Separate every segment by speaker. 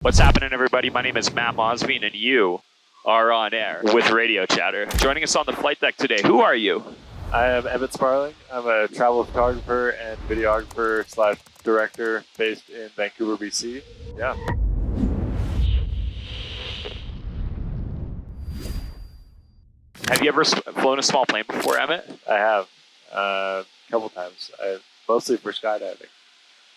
Speaker 1: What's happening, everybody? My name is Matt Mosveen, and you are on air with Radio Chatter. Joining us on the flight deck today, who are you?
Speaker 2: I am Emmett Sparling. I'm a travel photographer and videographer / director based in Vancouver, BC. Yeah.
Speaker 1: Have you ever flown a small plane before, Emmett?
Speaker 2: I have. A couple times. Mostly for skydiving.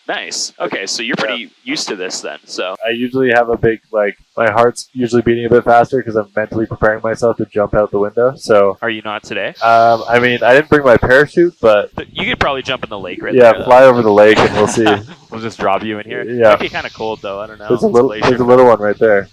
Speaker 1: Nice. Okay, so you're pretty used to this then. So
Speaker 2: I usually have a big, my heart's usually beating a bit faster because I'm mentally preparing myself to jump out the window. So
Speaker 1: are you not today?
Speaker 2: I mean, I didn't bring my parachute, but
Speaker 1: you could probably jump in the lake right there.
Speaker 2: Yeah, fly over the lake and we'll see.
Speaker 1: We'll just drop you in here.
Speaker 2: Yeah.
Speaker 1: Might be kind of cold though. I don't know.
Speaker 2: There's a little one right there.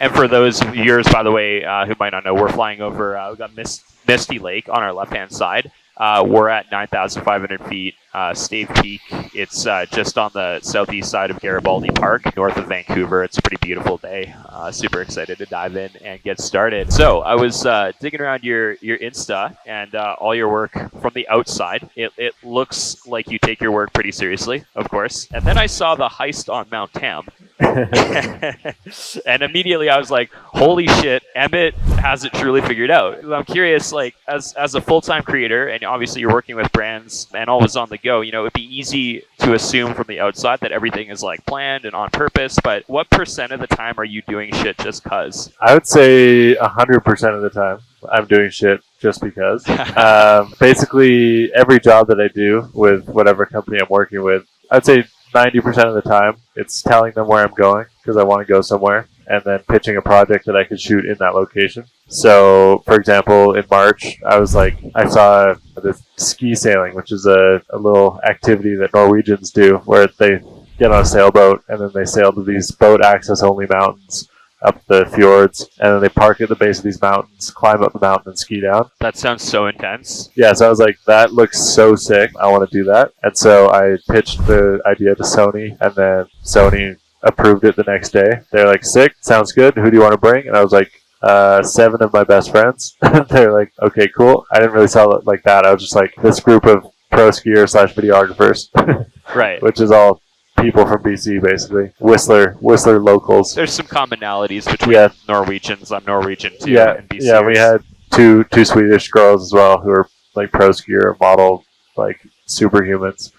Speaker 1: And for those viewers, by the way, who might not know, we're flying over. We got Misty Lake on our left-hand side. We're at 9,500 feet, Stave Peak. It's just on the southeast side of Garibaldi Park, north of Vancouver. It's a pretty beautiful day. Super excited to dive in and get started. So I was digging around your Insta and all your work from the outside. It looks like you take your work pretty seriously, of course. And then I saw the heist on Mount Tam. And immediately I was like, holy shit, Emmett has it truly figured out. I'm curious, like, as a full-time creator, and obviously you're working with brands and always on the go, it'd be easy to assume from the outside that everything is like planned and on purpose, but what % of the time are you doing shit just cause?
Speaker 2: I would say 100% of the time I'm doing shit just because. Basically, every job that I do with whatever company I'm working with, I'd say 90% of the time, it's telling them where I'm going because I want to go somewhere and then pitching a project that I could shoot in that location. So, for example, in March, I saw this ski sailing, which is a little activity that Norwegians do where they get on a sailboat and then they sail to these boat access only mountains up the fjords, and then they park at the base of these mountains, climb up the mountain, and ski down.
Speaker 1: That sounds so intense.
Speaker 2: Yeah, so I was like, that looks so sick. I want to do that. And so I pitched the idea to Sony, and then Sony approved it the next day. They're like, sick, sounds good. Who do you want to bring? And I was like, 7 of my best friends. They're like, okay, cool. I didn't really sell it like that. I was just like, this group of pro skiers / videographers.
Speaker 1: Right.
Speaker 2: Which is all people from BC, basically. Whistler locals.
Speaker 1: There's some commonalities between Norwegians. I'm Norwegian too. And BCers.
Speaker 2: Yeah, we had two Swedish girls as well who are like pro skier model, like superhumans.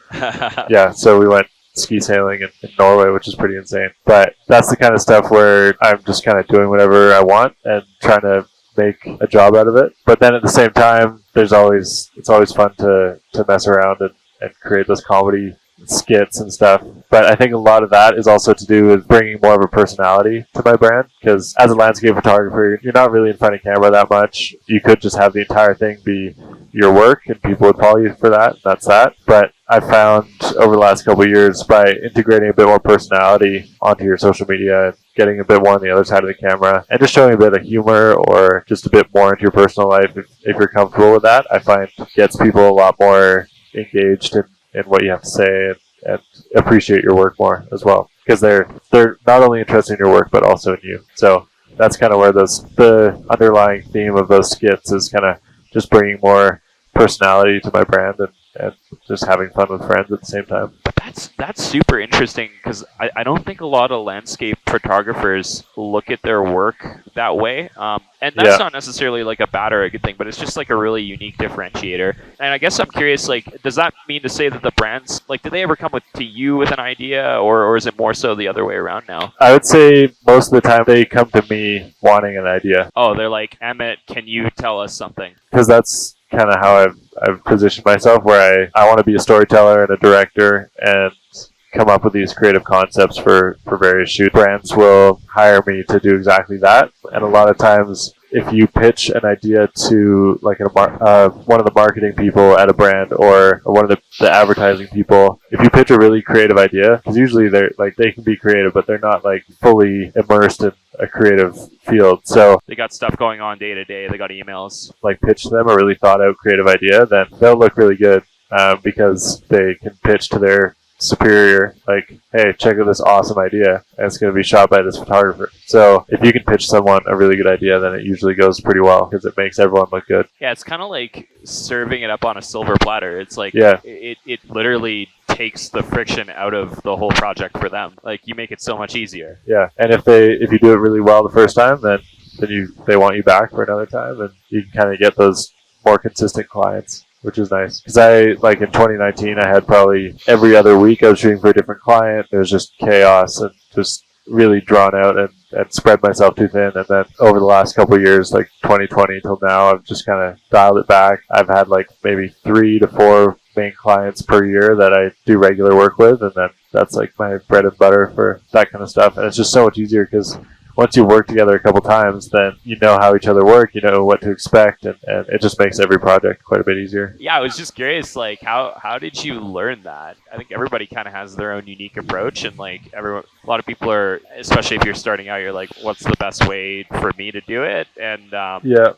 Speaker 2: Yeah, so we went ski sailing in Norway, which is pretty insane. But that's the kind of stuff where I'm just kind of doing whatever I want and trying to make a job out of it. But then at the same time, it's always fun to mess around and create those comedy skits and stuff. But I think a lot of that is also to do with bringing more of a personality to my brand, because as a landscape photographer, you're not really in front of camera that much. You could just have the entire thing be your work and people would follow you for that, and that's that. But I found over the last couple of years, by integrating a bit more personality onto your social media and getting a bit more on the other side of the camera and just showing a bit of humor or just a bit more into your personal life, if you're comfortable with that, I find gets people a lot more engaged in what you have to say and appreciate your work more as well, because they're not only interested in your work but also in you. So that's kind of where the underlying theme of those skits is kind of just bringing more personality to my brand and just having fun with friends at the same time.
Speaker 1: But that's super interesting, because I don't think a lot of landscape photographers look at their work that way. And that's not necessarily like a bad or a good thing, but it's just like a really unique differentiator. And I guess I'm curious, like, does that mean to say that the brands, like, did they ever come to you with an idea, or is it more so the other way around now?
Speaker 2: I would say most of the time they come to me wanting an idea.
Speaker 1: Oh, they're like, Emmett, can you tell us something?
Speaker 2: Because that's kind of how I've positioned myself, where I want to be a storyteller and a director and come up with these creative concepts for various shoots. Brands will hire me to do exactly that. And a lot of times, if you pitch an idea to like one of the marketing people at a brand or one of the advertising people, if you pitch a really creative idea, because usually they can be creative, but they're not like fully immersed in a creative field. So
Speaker 1: they got stuff going on day to day. They got emails.
Speaker 2: Like pitch to them a really thought out creative idea, then they'll look really good because they can pitch to their superior, like, hey, check out this awesome idea, and it's going to be shot by this photographer. So if you can pitch someone a really good idea, then it usually goes pretty well because it makes everyone look good.
Speaker 1: Yeah, it's kind of like serving it up on a silver platter. It's like, it literally takes the friction out of the whole project for them. Like, you make it so much easier.
Speaker 2: Yeah, and if you do it really well the first time, then they want you back for another time, and you can kind of get those more consistent clients, which is nice. Because like in 2019, I had probably every other week I was shooting for a different client. It was just chaos and just really drawn out and spread myself too thin. And then over the last couple of years, like 2020 till now, I've just kind of dialed it back. I've had like maybe 3 to 4 main clients per year that I do regular work with, and then that's like my bread and butter for that kind of stuff. And it's just so much easier because once you work together a couple times, then you know how each other work, you know what to expect, and it just makes every project quite a bit easier.
Speaker 1: Yeah, I was just curious, like, how did you learn that? I think everybody kind of has their own unique approach, and like a lot of people are, especially if you're starting out, you're like, what's the best way for me to do it? And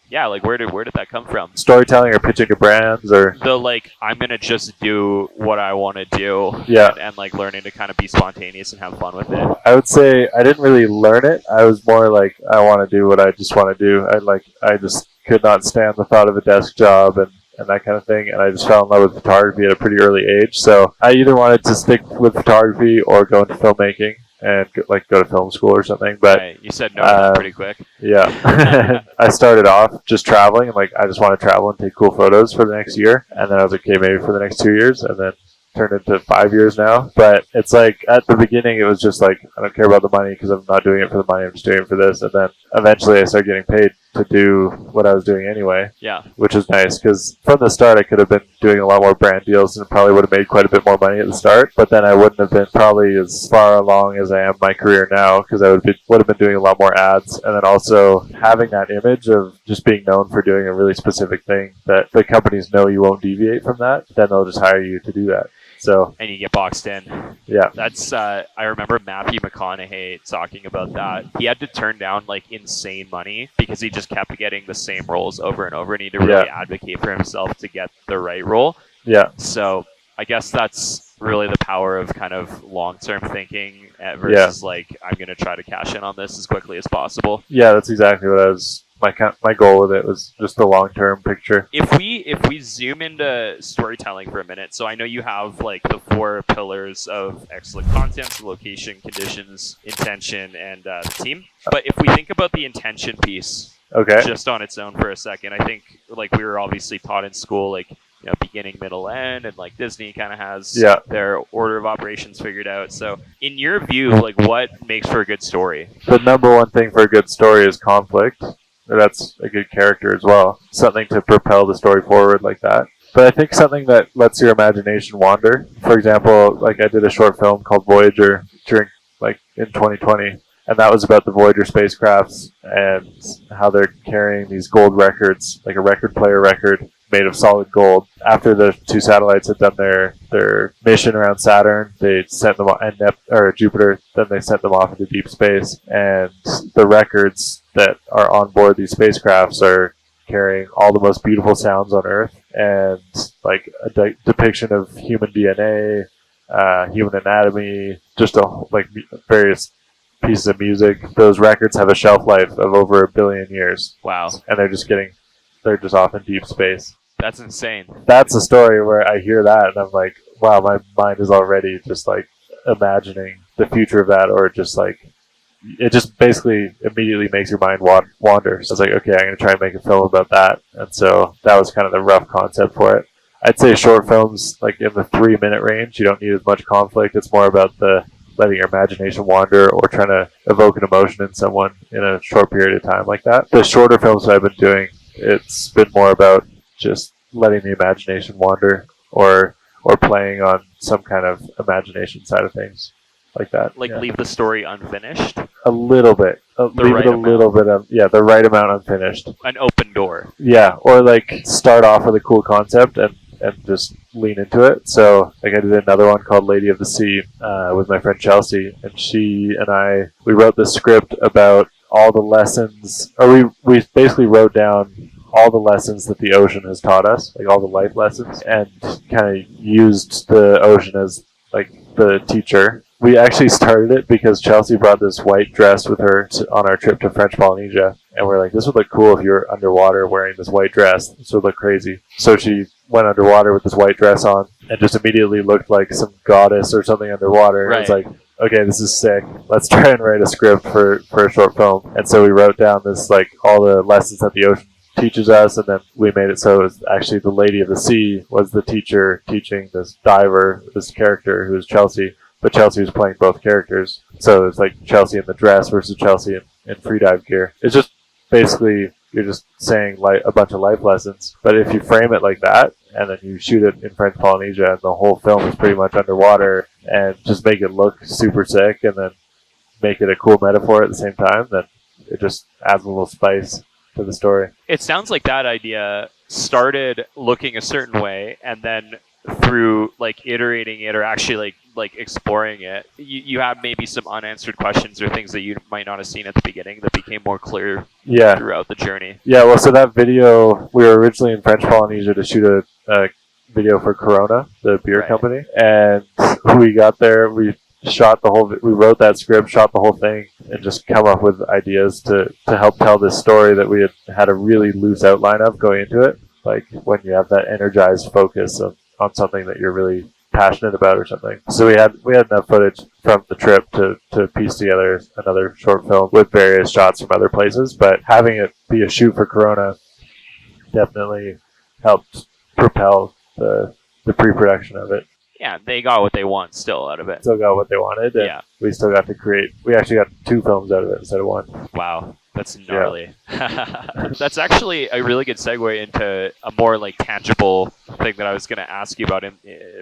Speaker 1: yeah, like where did that come from?
Speaker 2: Storytelling or pitching to brands, or
Speaker 1: the like, I'm gonna just do what I want to do.
Speaker 2: Yeah,
Speaker 1: and like learning to kind of be spontaneous and have fun with it.
Speaker 2: I would say I didn't really learn it. I was more like, I want to do what I just want to do. I just could not stand the thought of a desk job and that kind of thing, and I just fell in love with photography at a pretty early age. So I either wanted to stick with photography or go into filmmaking and go to film school or something. But
Speaker 1: right. You said no to that pretty quick.
Speaker 2: Yeah. I started off just traveling, and like I just want to travel and take cool photos for the next year, and then I was like, okay, maybe for the next 2 years, and then turned into 5 years now. But it's like at the beginning it was just like, I don't care about the money because I'm not doing it for the money, I'm just doing it for this. And then eventually I started getting paid to do what I was doing anyway.
Speaker 1: Yeah,
Speaker 2: which is nice because from the start I could have been doing a lot more brand deals and probably would have made quite a bit more money at the start, but then I wouldn't have been probably as far along as I am in my career now because I would have been doing a lot more ads, and then also having that image of just being known for doing a really specific thing that the companies know you won't deviate from that, then they'll just hire you to do that. So,
Speaker 1: and you get boxed in.
Speaker 2: Yeah.
Speaker 1: That's, I remember Matthew McConaughey talking about that. He had to turn down like insane money because he just kept getting the same roles over and over, and he had to really advocate for himself to get the right role.
Speaker 2: Yeah.
Speaker 1: So I guess that's really the power of kind of long-term thinking versus like, I'm going to try to cash in on this as quickly as possible.
Speaker 2: Yeah, that's exactly what I was. My goal with it was just the long-term picture.
Speaker 1: If we zoom into storytelling for a minute, so I know you have like the 4 pillars of excellent content: location, conditions, intention, and the team. But if we think about the intention piece,
Speaker 2: okay,
Speaker 1: just on its own for a second, I think like we were obviously taught in school, like, you know, beginning, middle, end, and like Disney kind of has their order of operations figured out. So in your view, like what makes for a good story?
Speaker 2: The number one thing for a good story is conflict. That's a good character as well. Something to propel the story forward like that. But I think something that lets your imagination wander. For example, like I did a short film called Voyager in 2020, and that was about the Voyager spacecrafts and how they're carrying these gold records, like a record player record made of solid gold. After the 2 satellites had done their mission around Saturn, they sent them or Jupiter. Then they sent them off into deep space, and the records that are on board these spacecrafts are carrying all the most beautiful sounds on Earth, and like a depiction of human DNA, human anatomy, just various pieces of music. Those records have a shelf life of over 1 billion years.
Speaker 1: Wow.
Speaker 2: And they're just off in deep space.
Speaker 1: That's insane.
Speaker 2: That's a story where I hear that and I'm like, wow, my mind is already just like imagining the future of that, or just like, it just basically immediately makes your mind wander. So it's like, okay, I'm going to try and make a film about that. And so that was kind of the rough concept for it. I'd say short films, like in the 3-minute range, you don't need as much conflict. It's more about letting your imagination wander or trying to evoke an emotion in someone in a short period of time like that. The shorter films that I've been doing, it's been more about just letting the imagination wander or playing on some kind of imagination side of things like that.
Speaker 1: Like leave the story unfinished?
Speaker 2: A little bit. Leave it a little bit of, the right amount unfinished.
Speaker 1: An open door.
Speaker 2: Yeah, or like start off with a cool concept and just lean into it. So like I did another one called Lady of the Sea with my friend Chelsea, and she and we wrote the script about all the lessons, or we basically wrote down all the lessons that the ocean has taught us, like all the life lessons, and kind of used the ocean as like the teacher. We actually started it because Chelsea brought this white dress with her on our trip to French Polynesia. And we're like, this would look cool if you're underwater wearing this white dress. This would look crazy. So she went underwater with this white dress on and just immediately looked like some goddess or something underwater.
Speaker 1: Right.
Speaker 2: It's like, okay, this is sick. Let's try and write a script for a short film. And so we wrote down this, like, all the lessons that the ocean teaches us, and then we made it so it was actually the Lady of the Sea was the teacher teaching this diver, this character who was Chelsea, but Chelsea was playing both characters. So it's like Chelsea in the dress versus Chelsea in freedive gear. It's just basically you're just saying like a bunch of life lessons, but if you frame it like that and then you shoot it in French Polynesia and the whole film is pretty much underwater and just make it look super sick and then make it a cool metaphor at the same time, then it just adds a little spice to the story.
Speaker 1: It sounds like that idea started looking a certain way, and then through like iterating it or actually like exploring it, you have maybe some unanswered questions or things that you might not have seen at the beginning that became more clear throughout the journey.
Speaker 2: Yeah, well, so that video, we were originally in French Polynesia to shoot a video for Corona, the beer company, and we got there, we wrote that script, shot the whole thing, and just come up with ideas to help tell this story that we had a really loose outline of going into it. Like when you have that energized focus on something that you're really passionate about or something. So we had enough footage from the trip to piece together another short film with various shots from other places, but having it be a shoot for Corona definitely helped propel the pre-production of it.
Speaker 1: Yeah, they got what they want still out of it.
Speaker 2: Still got what they wanted, and we still got to create. We actually got 2 films out of it instead of 1.
Speaker 1: Wow, that's gnarly. Yeah. That's actually a really good segue into a more like tangible thing that I was going to ask you about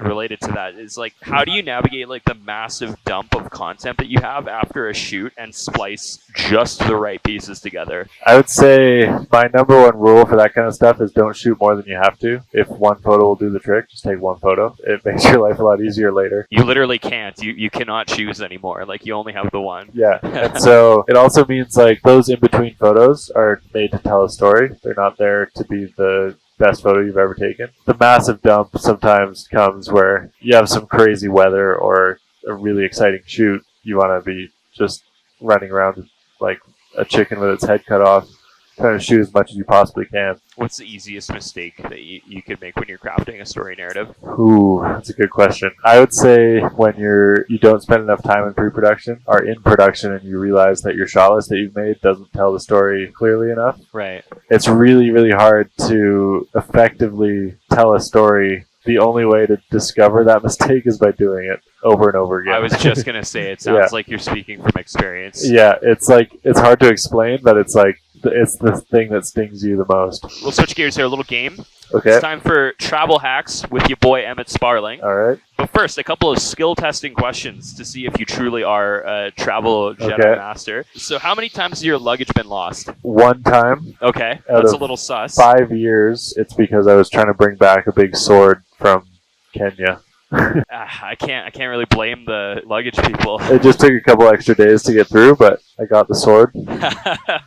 Speaker 1: related to that. Is like, how do you navigate like the massive dump of content that you have after a shoot and splice just the right pieces together?
Speaker 2: I would say my number 1 rule for that kind of stuff is don't shoot more than you have to. If 1 photo will do the trick, just take 1 photo. It makes your life a lot easier later.
Speaker 1: You literally can't. You cannot choose anymore. Like, you only have the 1.
Speaker 2: Yeah, and so it also means like those in-between photos are made to tell a story. They're not there to be the best photo you've ever taken. The massive dump sometimes comes where you have some crazy weather or a really exciting shoot. You want to be just running around like a chicken with its head cut off, trying to shoot as much as you possibly can.
Speaker 1: What's the easiest mistake that you could make when you're crafting a story narrative?
Speaker 2: Ooh, that's a good question. I would say when you don't spend enough time in pre-production or in production and you realize that your shot list that you've made doesn't tell the story clearly enough.
Speaker 1: Right.
Speaker 2: It's really, really hard to effectively tell a story. The only way to discover that mistake is by doing it over and over again.
Speaker 1: I was just going to say, it sounds like you're speaking from experience.
Speaker 2: Yeah, it's hard to explain, but it's like, it's the thing that stings you the most.
Speaker 1: We'll switch gears here, a little game.
Speaker 2: Okay.
Speaker 1: It's time for travel hacks with your boy Emmett Sparling.
Speaker 2: All right.
Speaker 1: But first, a couple of skill testing questions to see if you truly are a travel Jedi master. So how many times has your luggage been lost?
Speaker 2: 1 time.
Speaker 1: Okay, that's a little sus.
Speaker 2: 5 years, it's because I was trying to bring back a big sword from Kenya.
Speaker 1: I can't really blame the luggage people.
Speaker 2: It just took a couple extra days to get through, but I got the sword.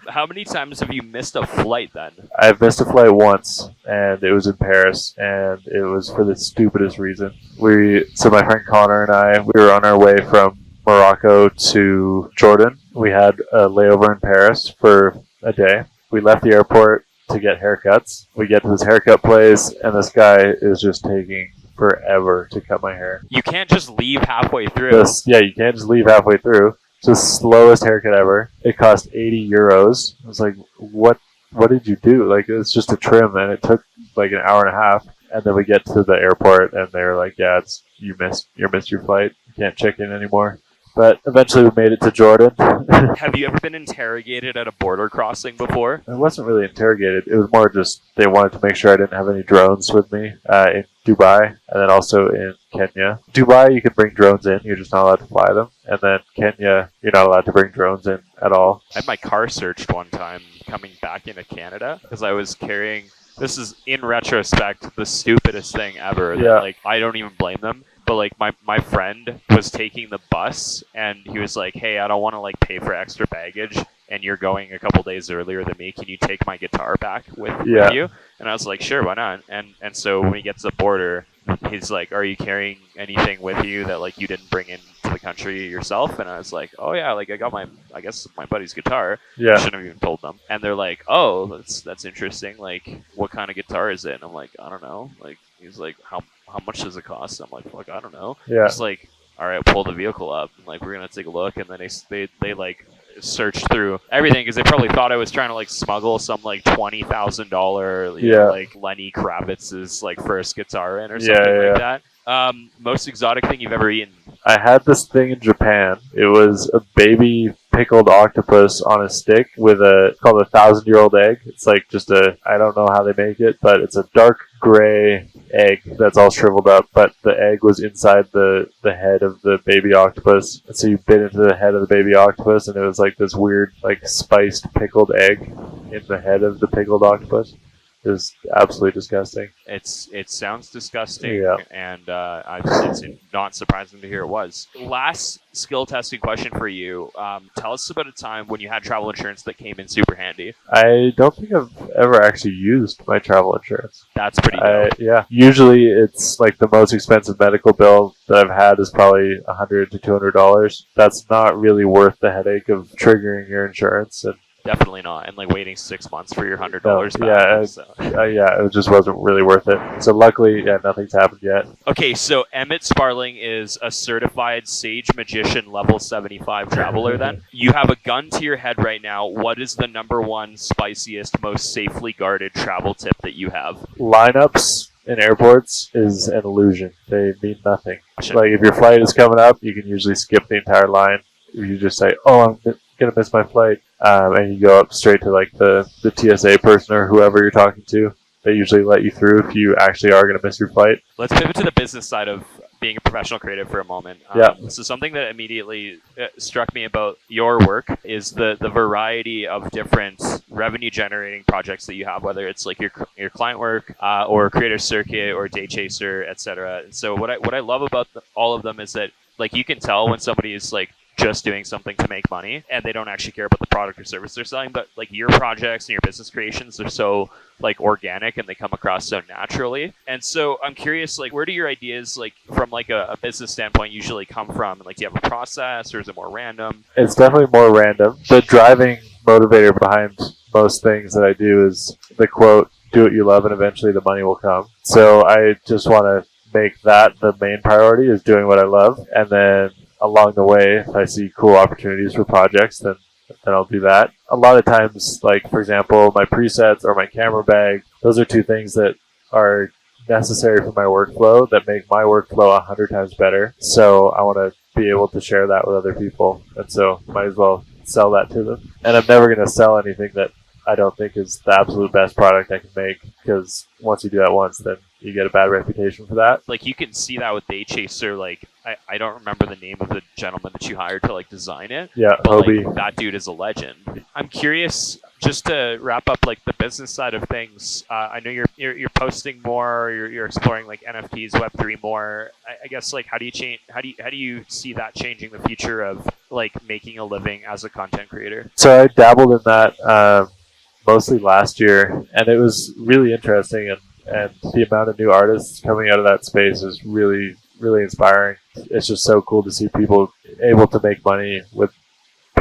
Speaker 1: How many times have you missed a flight then?
Speaker 2: I've missed a flight once, and it was in Paris, and it was for the stupidest reason. So my friend Connor and I, we were on our way from Morocco to Jordan. We had a layover in Paris for a day. We left the airport to get haircuts. We get to this haircut place, and this guy is just taking forever to cut my hair.
Speaker 1: You can't just leave halfway through.
Speaker 2: You can't just leave halfway through. It's the slowest haircut ever. It cost 80 euros. I was like, what did you do? Like, it's just a trim, and it took like an hour and a half. And then we get to the airport, and they're like, yeah, you missed your flight. You can't check in anymore. But eventually we made it to Jordan.
Speaker 1: Have you ever been interrogated at a border crossing before?
Speaker 2: It wasn't really interrogated. It was more just they wanted to make sure I didn't have any drones with me in Dubai and then also in Kenya. Dubai, you can bring drones in. You're just not allowed to fly them. And then Kenya, you're not allowed to bring drones in at all.
Speaker 1: I had my car searched one time coming back into Canada because I was carrying... This is, in retrospect, the stupidest thing ever.
Speaker 2: Yeah.
Speaker 1: Like, I don't even blame them. But, like, my friend was taking the bus, and he was like, hey, I don't want to, like, pay for extra baggage, and you're going a couple days earlier than me. Can you take my guitar back with you? And I was like, sure, why not? And so when we get to the border, he's like, "Are you carrying anything with you that like you didn't bring into the country yourself?" And I was like, "Oh yeah, like I got I guess my buddy's guitar." I
Speaker 2: Yeah.
Speaker 1: shouldn't have even told them. And they're like, "Oh, that's interesting. Like, what kind of guitar is it?" And I'm like, "I don't know." Like, he's like, "How much does it cost?" I'm like, "Fuck, I don't know."
Speaker 2: Yeah.
Speaker 1: He's like, "All right, pull the vehicle up. And, like, we're gonna take a look." And then they like searched through everything because they probably thought I was trying to like smuggle some like $20,000 like Lenny Kravitz's like first guitar in or something like that. Most exotic thing you've ever eaten?
Speaker 2: I had this thing in Japan. It was a baby pickled octopus on a stick with called a 1,000-year-old egg. It's like just I don't know how they make it, but it's a dark gray egg that's all shriveled up, but the egg was inside the head of the baby octopus. And so you bit into the head of the baby octopus, and it was like this weird, like spiced pickled egg in the head of the pickled octopus. It was absolutely disgusting.
Speaker 1: It sounds disgusting,
Speaker 2: Yeah.
Speaker 1: and it's not surprising to hear it was. Last skill testing question for you. Tell us about a time when you had travel insurance that came in super handy.
Speaker 2: I don't think I've ever actually used my travel insurance.
Speaker 1: That's pretty dope.
Speaker 2: Yeah. Usually it's like the most expensive medical bill that I've had is probably $100 to $200. That's not really worth the headache of triggering your insurance. And
Speaker 1: definitely not. And like waiting 6 months for your $100 back.
Speaker 2: Yeah, it just wasn't really worth it. So luckily, nothing's happened yet.
Speaker 1: Okay, so Emmett Sparling is a certified Sage Magician level 75 traveler then. You have a gun to your head right now. What is the number one spiciest, most safely guarded travel tip that you have?
Speaker 2: Lineups in airports is an illusion. They mean nothing. Like if your flight is coming up, you can usually skip the entire line. If you just say, "Oh, I'm gonna miss my flight," and you go up straight to like the TSA person or whoever you're talking to, they usually let you through if you actually are gonna miss your flight.
Speaker 1: Let's pivot to the business side of being a professional creative for a moment. So something that immediately struck me about your work is the variety of different revenue generating projects that you have, whether it's like your client work or Creative Circuit or Day Chaser, etc. And so what I love about all of them is that like you can tell when somebody is like just doing something to make money and they don't actually care about the product or service they're selling, but like your projects and your business creations are so like organic and they come across so naturally. And so I'm curious, like where do your ideas like from like a business standpoint usually come from? Like do you have a process or is it more random?
Speaker 2: It's definitely more random. The driving motivator behind most things that I do is the quote, "Do what you love and eventually the money will come." So I just want to make that the main priority, is doing what I love, and then along the way, if I see cool opportunities for projects, then I'll do that. A lot of times, like for example, my presets or my camera bag, those are two things that are necessary for my workflow that make my workflow 100 times better. So I want to be able to share that with other people, and so might as well sell that to them. And I'm never going to sell anything that I don't think is the absolute best product I can make, because once you do that once, then you get a bad reputation for that.
Speaker 1: Like you can see that with Day Chaser. Like I don't remember the name of the gentleman that you hired to like design it.
Speaker 2: Yeah,
Speaker 1: but
Speaker 2: Hobie.
Speaker 1: like, that dude is a legend. I'm curious, just to wrap up like the business side of things. I know you're posting more. You're exploring like NFTs, Web3 more. I guess like how do you see that changing the future of like making a living as a content creator?
Speaker 2: So I dabbled in that mostly last year, and it was really interesting. And the amount of new artists coming out of that space is really, really inspiring. It's just so cool to see people able to make money with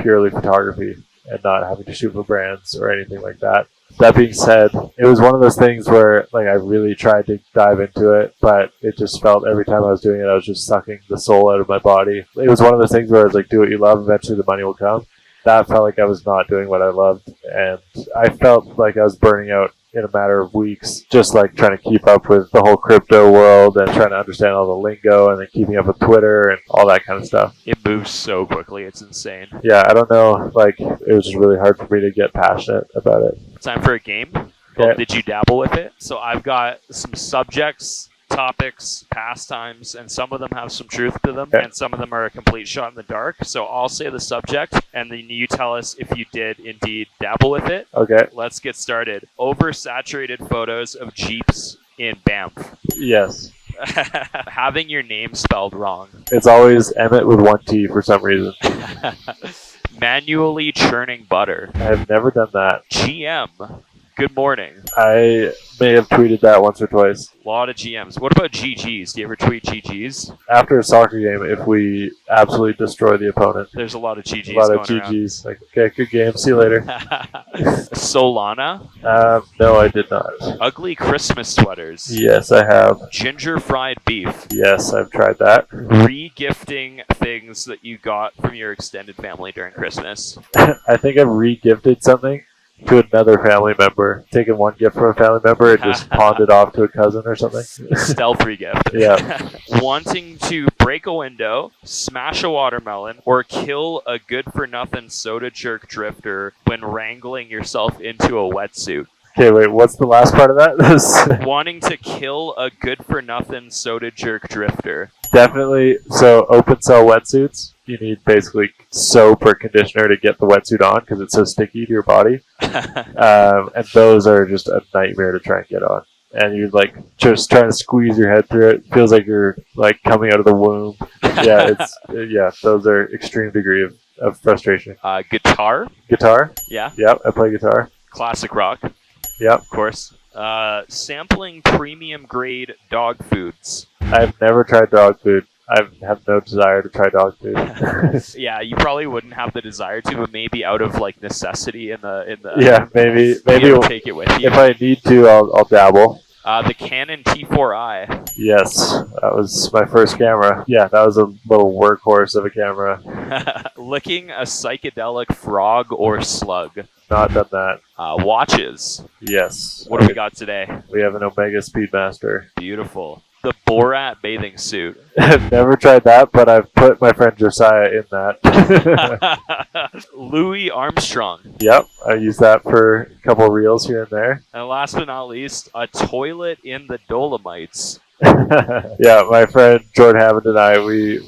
Speaker 2: purely photography and not having to shoot for brands or anything like that. That being said, it was one of those things where like I really tried to dive into it, but it just felt every time I was doing it, I was just sucking the soul out of my body. It was one of those things where I was like, do what you love, eventually the money will come. That felt like I was not doing what I loved, and I felt like I was burning out in a matter of weeks, just like trying to keep up with the whole crypto world and trying to understand all the lingo and then keeping up with Twitter and all that kind of stuff.
Speaker 1: It moves so quickly, it's insane.
Speaker 2: Yeah, I don't know, like it was just really hard for me to get passionate about it.
Speaker 1: Time for a game.
Speaker 2: Okay.
Speaker 1: Did you dabble with it? So I've got some subjects, topics, pastimes, and some of them have some truth to them, and some of them are a complete shot in the dark. So I'll say the subject, and then you tell us if you did indeed dabble with it.
Speaker 2: Okay.
Speaker 1: Let's get started. Oversaturated photos of Jeeps in Banff.
Speaker 2: Yes.
Speaker 1: Having your name spelled wrong.
Speaker 2: It's always Emmett with one T for some reason.
Speaker 1: Manually churning butter.
Speaker 2: I've never done that.
Speaker 1: GM Good morning.
Speaker 2: I may have tweeted that once or twice.
Speaker 1: A lot of GMs. What about GGs? Do you ever tweet GGs?
Speaker 2: After a soccer game, if we absolutely destroy the opponent,
Speaker 1: There's a lot of GGs
Speaker 2: a lot of
Speaker 1: going
Speaker 2: GGs. Like, okay, good game. See you later.
Speaker 1: Solana.
Speaker 2: No, I did not.
Speaker 1: Ugly Christmas sweaters.
Speaker 2: Yes, I have.
Speaker 1: Ginger fried beef.
Speaker 2: Yes, I've tried that.
Speaker 1: Re-gifting things that you got from your extended family during Christmas.
Speaker 2: I think I've re-gifted something to another family member. Taken one gift from a family member and just pawned it off to a cousin or something.
Speaker 1: Stealth re-gift.
Speaker 2: Yeah.
Speaker 1: Wanting to break a window, smash a watermelon, or kill a good-for-nothing soda jerk drifter when wrangling yourself into a wetsuit.
Speaker 2: Okay, wait, what's the last part of that?
Speaker 1: Wanting to kill a good-for-nothing soda jerk drifter.
Speaker 2: Definitely. So, open cell wetsuits, you need basically soap or conditioner to get the wetsuit on because it's so sticky to your body. And those are just a nightmare to try and get on. And you're like just trying to squeeze your head through it. Feels like you're like coming out of the womb. Yeah, those are extreme degree of frustration.
Speaker 1: Guitar.
Speaker 2: Guitar?
Speaker 1: Yeah.
Speaker 2: Yep, I play guitar.
Speaker 1: Classic rock.
Speaker 2: Yep.
Speaker 1: Of course. Sampling premium grade dog foods.
Speaker 2: I've never tried dog food. I have no desire to try dog food.
Speaker 1: Yeah, you probably wouldn't have the desire to, but maybe out of like necessity in the
Speaker 2: Yeah, maybe
Speaker 1: you'll take it with you.
Speaker 2: if I need to, I'll dabble.
Speaker 1: The Canon T4i.
Speaker 2: Yes, that was my first camera. Yeah, that was a little workhorse of a camera.
Speaker 1: Licking a psychedelic frog or slug.
Speaker 2: Not done that.
Speaker 1: Watches.
Speaker 2: Yes.
Speaker 1: What do we got today?
Speaker 2: We have an Omega Speedmaster.
Speaker 1: Beautiful. The Borat bathing suit.
Speaker 2: I've never tried that, but I've put my friend Josiah in that.
Speaker 1: Louis Armstrong.
Speaker 2: Yep, I use that for a couple reels here and there.
Speaker 1: And last but not least, a toilet in the Dolomites.
Speaker 2: Yeah, my friend Jordan Hammond and I, we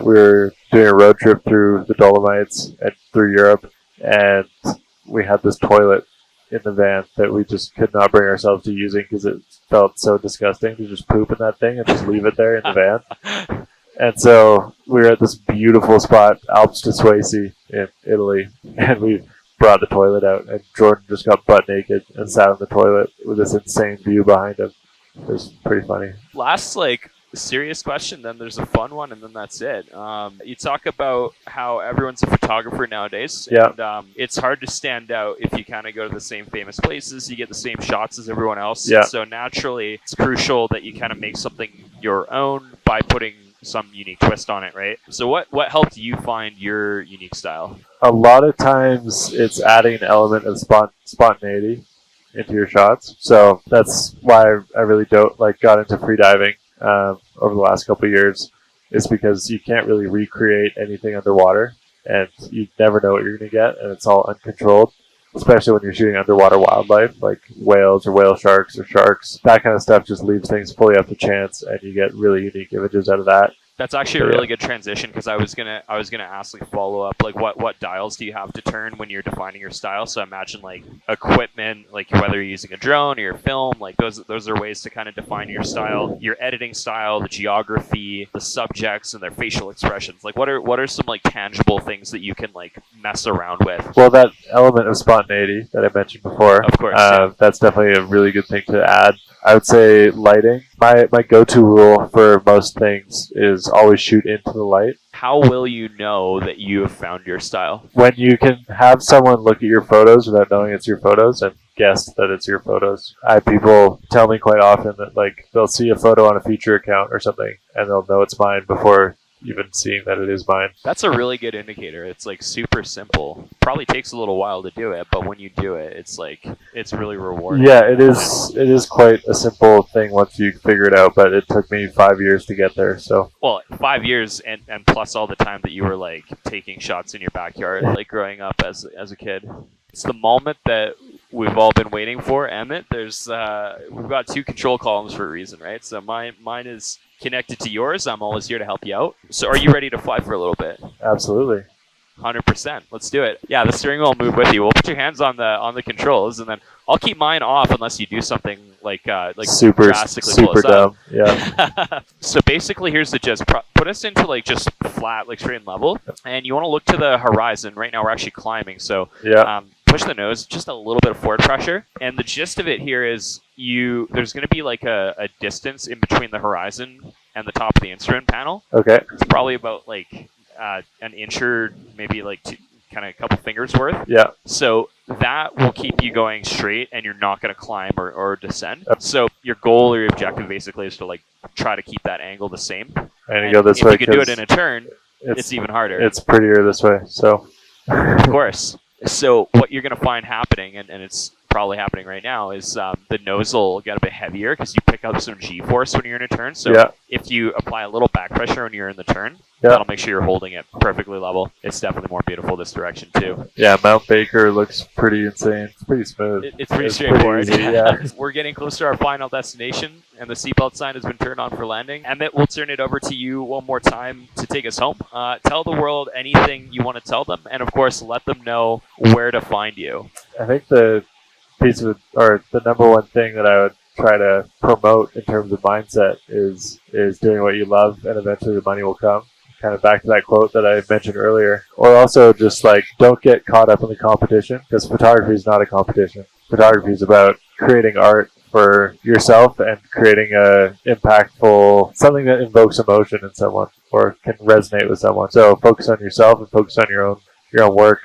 Speaker 2: were doing a road trip through the Dolomites and through Europe, and we had this toilet in the van that we just could not bring ourselves to using because it felt so disgusting to just poop in that thing and just leave it there in the van. And so we were at this beautiful spot, Alps de Suisse in Italy, and we brought the toilet out, and Jordan just got butt naked and sat on the toilet with this insane view behind him. It was pretty funny.
Speaker 1: Last, serious question, then there's a fun one, and then that's it. You talk about how everyone's a photographer nowadays,
Speaker 2: Yeah.
Speaker 1: and it's hard to stand out if you kind of go to the same famous places, you get the same shots as everyone else.
Speaker 2: Yeah.
Speaker 1: So naturally, it's crucial that you kind of make something your own by putting some unique twist on it, right? So what helped you find your unique style?
Speaker 2: A lot of times it's adding an element of spontaneity into your shots. So that's why I really got into freediving over the last couple of years, is because you can't really recreate anything underwater, and you never know what you're going to get, and it's all uncontrolled, especially when you're shooting underwater wildlife like whales or whale sharks or sharks. That kind of stuff just leaves things fully up to chance, and you get really unique images out of that.
Speaker 1: That's actually a really good transition, because I was gonna ask follow up, what dials do you have to turn when you're defining your style? So I imagine equipment, whether you're using a drone or your film, those are ways to kind of define your style, your editing style, the geography, the subjects, and their facial expressions. What are some tangible things that you can mess around with?
Speaker 2: Well, that element of spontaneity that I mentioned before,
Speaker 1: Of course,
Speaker 2: that's definitely a really good thing to add. I would say lighting. My go-to rule for most things is always shoot into the light.
Speaker 1: How will you know that you have found your style?
Speaker 2: When you can have someone look at your photos without knowing it's your photos and guess that it's your photos. I have people tell me quite often that they'll see a photo on a feature account or something and they'll know it's mine before even seeing that it is mine.
Speaker 1: That's a really good indicator. It's super simple. Probably takes a little while to do it, but when you do it, it's really rewarding.
Speaker 2: Yeah, it is quite a simple thing once you figure it out, but it took me 5 years to get there. So,
Speaker 1: well, 5 years and plus all the time that you were taking shots in your backyard growing up as a kid. It's the moment that we've all been waiting for, Emmett. There's we've got two control columns for a reason, right? So mine is connected to yours. I'm always here to help you out. So are you ready to fly for a little bit?
Speaker 2: Absolutely.
Speaker 1: 100%. Let's do it. Yeah, the steering wheel will move with you. We'll put your hands on the controls, and then I'll keep mine off unless you do something
Speaker 2: super
Speaker 1: drastically
Speaker 2: super
Speaker 1: dumb.
Speaker 2: Yeah.
Speaker 1: So basically, here's the gist. Put us into just flat, straight and level, and you want to look to the horizon. Right now, we're actually climbing, so
Speaker 2: Yeah.
Speaker 1: push the nose just a little bit of forward pressure. And the gist of it here is there's going to be like a distance in between the horizon and the top of the instrument panel.
Speaker 2: Okay.
Speaker 1: It's probably about like an inch or maybe like kind of a couple fingers worth.
Speaker 2: Yeah.
Speaker 1: So that will keep you going straight, and you're not going to climb or descend. So your goal or your objective basically is to like try to keep that angle the same.
Speaker 2: And you go this way.
Speaker 1: If you can do it in a turn, it's even harder.
Speaker 2: It's prettier this way. So.
Speaker 1: Of course. So what you're going to find happening, and it's probably happening right now, is the nose will get a bit heavier because you pick up some G-force when you're in a turn. So if you apply a little back pressure when you're in the turn, that'll make sure you're holding it perfectly level. It's definitely more beautiful this direction too.
Speaker 2: Yeah, Mount Baker looks pretty insane. It's pretty smooth.
Speaker 1: It's pretty straightforward.
Speaker 2: Pretty easy, yeah.
Speaker 1: We're getting close to our final destination, and the seatbelt sign has been turned on for landing. Emmett, we'll turn it over to you one more time to take us home. Tell the world anything you want to tell them, and of course, let them know where to find you.
Speaker 2: I think the number one thing that I would try to promote in terms of mindset is doing what you love, and eventually the money will come. Kind of back to that quote that I mentioned earlier. Or also just like, don't get caught up in the competition, because photography is not a competition. Photography is about creating art for yourself and creating a impactful, something that invokes emotion in someone or can resonate with someone. So focus on yourself and focus on your own work.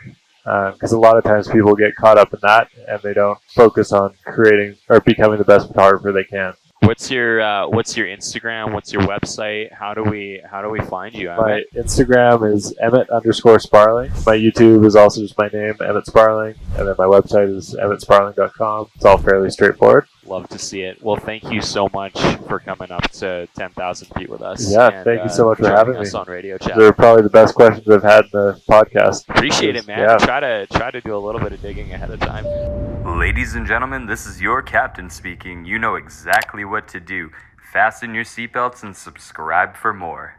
Speaker 2: Because a lot of times people get caught up in that and they don't focus on creating or becoming the best photographer they can.
Speaker 1: What's your Instagram? What's your website? How do we find you, Emmett?
Speaker 2: My Instagram is Emmett_Sparling. My YouTube is also just my name, Emmett Sparling, and then my website is EmmettSparling.com. It's all fairly straightforward.
Speaker 1: Love to see it. Well, thank you so much for coming up to 10,000 feet with us.
Speaker 2: Yeah, thank you so much for having
Speaker 1: us
Speaker 2: me
Speaker 1: on Radio Chat.
Speaker 2: They're probably the best questions I've had in the podcast.
Speaker 1: Appreciate it, man.
Speaker 2: Yeah.
Speaker 1: Try to do a little bit of digging ahead of time.
Speaker 3: Ladies and gentlemen, this is your captain speaking. You know exactly what to do. Fasten your seatbelts and subscribe for more.